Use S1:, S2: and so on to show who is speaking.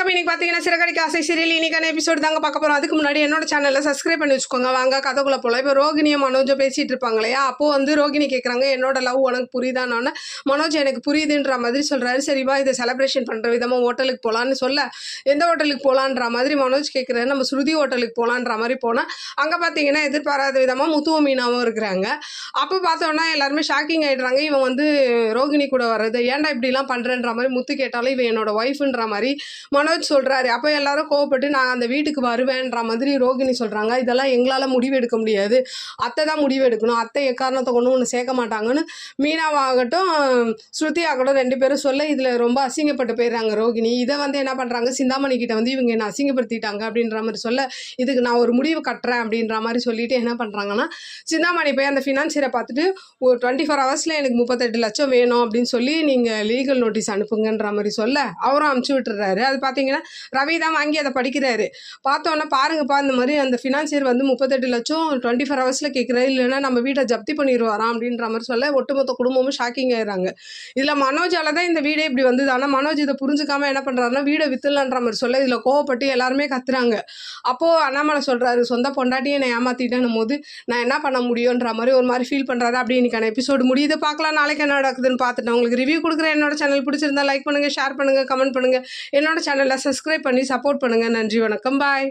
S1: வணக்கம். இன்னைக்கு பார்த்தீங்கன்னா சிறகடிக்க ஆசை சீரியல் இன்னைக்கான எபிசோடு தாங்க பார்க்க போகிறோம். அதுக்கு முன்னாடி என்னோட சேனலில் சப்ஸ்கிரைப் பண்ணி வச்சுக்கோங்க. வாங்க கதைக்குள்ள போகலாம். இப்போ ரோகிணியும் மனோஜோ பேசிகிட்டு இருப்பாங்க இல்லையா, அப்போது ரோகிணி கேட்குறாங்க என்னோட லவ் உனக்கு புரியுதானோன்னு. மனோஜ் எனக்கு புரியுதுன்ற மாதிரி சொல்கிறாரு. சரிவா இதை செலிப்ரேஷன் பண்ணுற விதமாக ஹோட்டலுக்கு போகலான்னு சொல்ல, எந்த ஹோட்டலுக்கு போகலான்ற மாதிரி மனோஜ் கேட்குறாரு. நம்ம ஸ்ருதி ஹோட்டலுக்கு போகலான்ற மாதிரி போனால் அங்கே பார்த்தீங்கன்னா எதிர்பாராத விதமாக முத்துவும் மீனாவும் இருக்கிறாங்க. அப்போ பார்த்தோன்னா எல்லாருமே ஷாக்கிங் ஆகிடுறாங்க. இவன் ரோகிணி கூட வர்றது ஏன்டா இப்படிலாம் பண்ணுறன்ற மாதிரி முத்து கேட்டாலும் இவன் என்னோட ஒய்ஃபுன்ற மாதிரி மனோஜ் சொல்கிறாரு. அப்போ எல்லாரும் கோவப்பட்டு நான் அந்த வீட்டுக்கு வருவேன்ற மாதிரி ரோகிணி சொல்கிறாங்க. இதெல்லாம் எங்களால் முடிவு எடுக்க முடியாது, அத்தை தான் முடிவு எடுக்கணும், அத்தை எக்காரணத்தை கொண்டு ஒன்று சேர்க்க மாட்டாங்கன்னு மீனாவாகட்டும் ஸ்ருதி ஆகட்டும் ரெண்டு பேரும் சொல்ல இதில் ரொம்ப அசிங்கப்பட்டு போயிடுறாங்க ரோகிணி. இதை என்ன பண்ணுறாங்க, சிந்தாமணி கிட்ட இவங்க என்ன அசிங்கப்படுத்திட்டாங்க அப்படின்ற மாதிரி சொல்ல, இதுக்கு நான் ஒரு முடிவு கட்டுறேன் அப்படின்ற மாதிரி சொல்லிட்டு என்ன பண்ணுறாங்கன்னா, சிந்தாமணி போய் அந்த ஃபினான்சியரை பார்த்துட்டு ஒரு 24 ஹவர்ஸில் எனக்கு 38 லட்சம் வேணும் அப்படின்னு சொல்லி நீங்கள் லீகல் நோட்டீஸ் அனுப்புங்கன்ற மாதிரி சொல்ல அவரும் அனுப்பிச்சி விட்டுறாரு. அது பார்த்தீங்கன்னா ரவி தான் வாங்கி அதை படிக்கிறாரு. பார்த்தோன்னா பாருங்கப்பா இந்த மாதிரி அந்த ஃபினான்சியர் 38 லட்சம் 24 ஹவர்ஸில் கேட்குறாரு, இல்லைன்னா நம்ம வீட்டை ஜப்தி பண்ணிடுவாராம் அப்படின்ற மாதிரி சொல்ல ஒட்டுமொத்த குடும்பமும் ஷாக்கிங் ஆயிடுறாங்க. இதில் மனோஜால தான் இந்த வீடே இப்படி வந்தது. ஆனால் மனோஜ் இதை புரிஞ்சுக்காம என்ன பண்ணுறாருன்னா வீடை வித்துலன்ற மாதிரி சொல்ல இதில் கோவப்பட்டு எல்லாருமே கத்துறாங்க. அப்போது அண்ணாமலை சொல்கிறாரு, சொந்த பொண்டாட்டியை என்னை ஏமாற்றிட்டேன்னும் போது நான் என்ன பண்ண முடியுன்ற மாதிரி ஒரு மாதிரி ஃபீல் பண்ணுறாரு. அப்படி இன்னைக்கான எபிசோடு முடியுது. பார்க்கலாம் நாளைக்கு என்ன நடக்குதுன்னு பார்த்துட்டு உங்களுக்கு ரிவ்யூ கொடுக்குறேன். என்னோட சேனல் பிடிச்சிருந்தா லைக் பண்ணுங்கள், ஷேர் பண்ணுங்கள், கமெண்ட் பண்ணுங்கள். என்னோட சேனலை சப்ஸ்கிரைப் பண்ணி சப்போர்ட் பண்ணுங்கள். நன்றி, வணக்கம், பாய்.